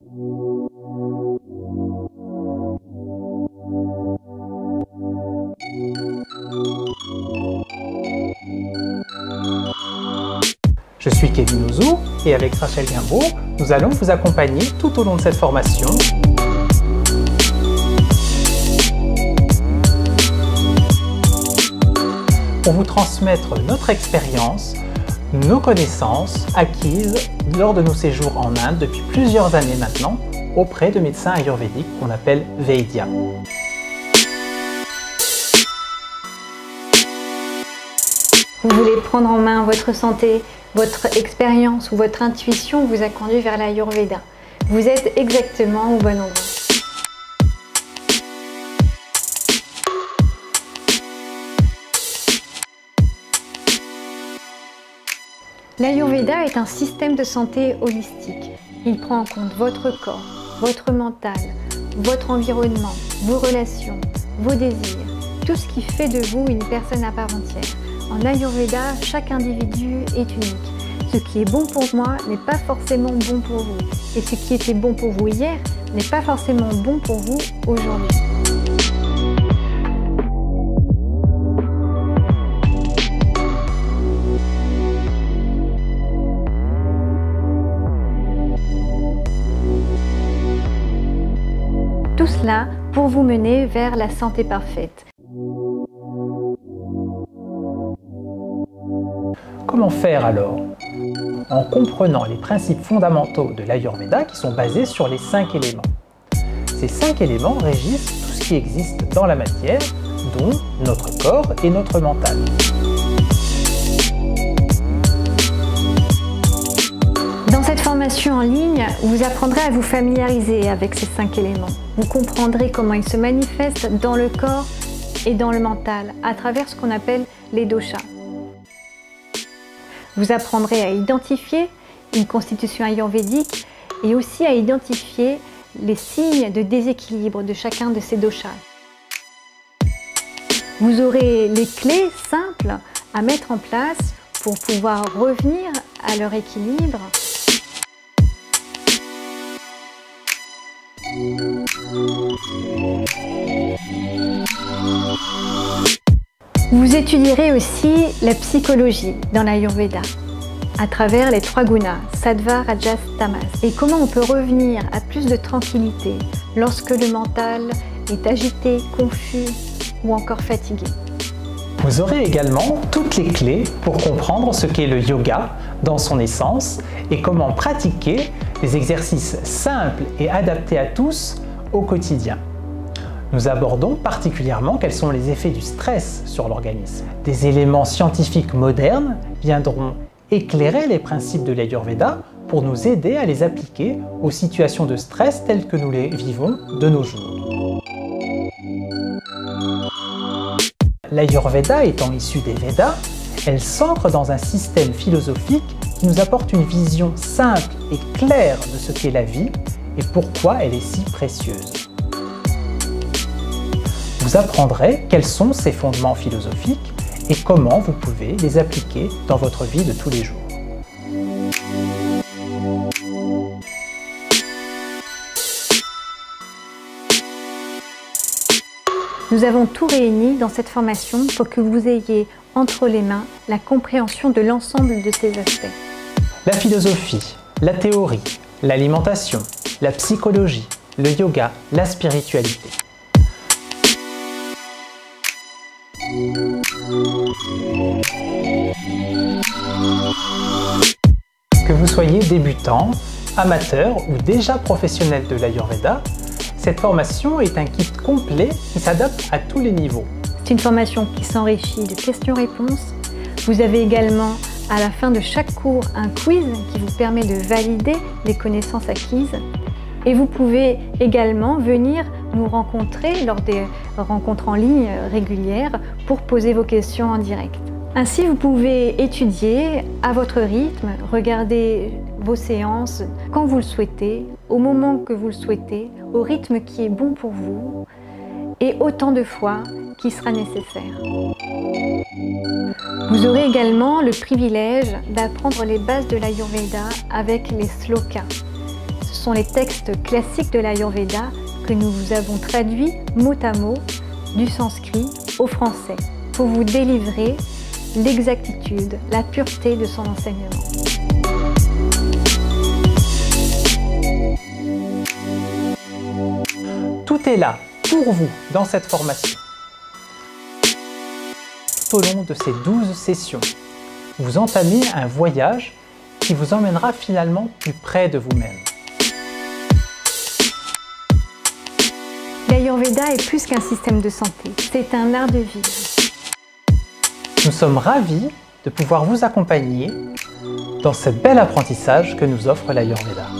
Je suis Kevin Ouzou et avec Rachel Guimbaud, nous allons vous accompagner tout au long de cette formation pour vous transmettre notre expérience, nos connaissances acquises lors de nos séjours en Inde depuis plusieurs années maintenant auprès de médecins ayurvédiques qu'on appelle Vaidya. Vous voulez prendre en main votre santé, votre expérience ou votre intuition vous a conduit vers l'Ayurveda. Vous êtes exactement au bon endroit. L'Ayurveda est un système de santé holistique. Il prend en compte votre corps, votre mental, votre environnement, vos relations, vos désirs, tout ce qui fait de vous une personne à part entière. En Ayurveda, chaque individu est unique. Ce qui est bon pour moi n'est pas forcément bon pour vous. Et ce qui était bon pour vous hier n'est pas forcément bon pour vous aujourd'hui. Tout cela pour vous mener vers la santé parfaite. Comment faire alors? En comprenant les principes fondamentaux de l'Ayurveda qui sont basés sur les 5 éléments. Ces 5 éléments régissent tout ce qui existe dans la matière, dont notre corps et notre mental. Dans cette formation en ligne, vous apprendrez à vous familiariser avec ces 5 éléments. Vous comprendrez comment ils se manifestent dans le corps et dans le mental, à travers ce qu'on appelle les doshas. Vous apprendrez à identifier une constitution ayurvédique et aussi à identifier les signes de déséquilibre de chacun de ces doshas. Vous aurez les clés simples à mettre en place pour pouvoir revenir à leur équilibre. Vous étudierez aussi la psychologie dans l'Ayurveda à travers les 3 gunas, Sattva, Rajas, Tamas, et comment on peut revenir à plus de tranquillité lorsque le mental est agité, confus ou encore fatigué. Vous aurez également toutes les clés pour comprendre ce qu'est le yoga dans son essence et comment pratiquer les exercices simples et adaptés à tous au quotidien. Nous abordons particulièrement quels sont les effets du stress sur l'organisme. Des éléments scientifiques modernes viendront éclairer les principes de l'Ayurveda pour nous aider à les appliquer aux situations de stress telles que nous les vivons de nos jours. L'Ayurveda étant issue des Védas, elle s'ancre dans un système philosophique qui nous apporte une vision simple et claire de ce qu'est la vie et pourquoi elle est si précieuse. Vous apprendrez quels sont ces fondements philosophiques et comment vous pouvez les appliquer dans votre vie de tous les jours. Nous avons tout réuni dans cette formation pour que vous ayez entre les mains la compréhension de l'ensemble de ces aspects. La philosophie, la théorie, l'alimentation, la psychologie, le yoga, la spiritualité. Que vous soyez débutant, amateur ou déjà professionnel de l'Ayurveda, cette formation est un kit complet qui s'adapte à tous les niveaux. C'est une formation qui s'enrichit de questions-réponses. Vous avez également à la fin de chaque cours un quiz qui vous permet de valider les connaissances acquises. Et vous pouvez également venir nous rencontrer lors des rencontres en ligne régulières pour poser vos questions en direct. Ainsi, vous pouvez étudier à votre rythme, regarder vos séances quand vous le souhaitez, au moment que vous le souhaitez, au rythme qui est bon pour vous et autant de fois qu'il sera nécessaire. Vous aurez également le privilège d'apprendre les bases de l'Ayurveda avec les slokas. Ce sont les textes classiques de l'Ayurveda que nous vous avons traduits mot à mot du sanskrit au français pour vous délivrer l'exactitude, la pureté de son enseignement. Tout est là pour vous dans cette formation. Tout au long de ces 12 sessions, vous entamez un voyage qui vous emmènera finalement plus près de vous-même. L'Ayurveda est plus qu'un système de santé, c'est un art de vivre. Nous sommes ravis de pouvoir vous accompagner dans ce bel apprentissage que nous offre l'Ayurveda.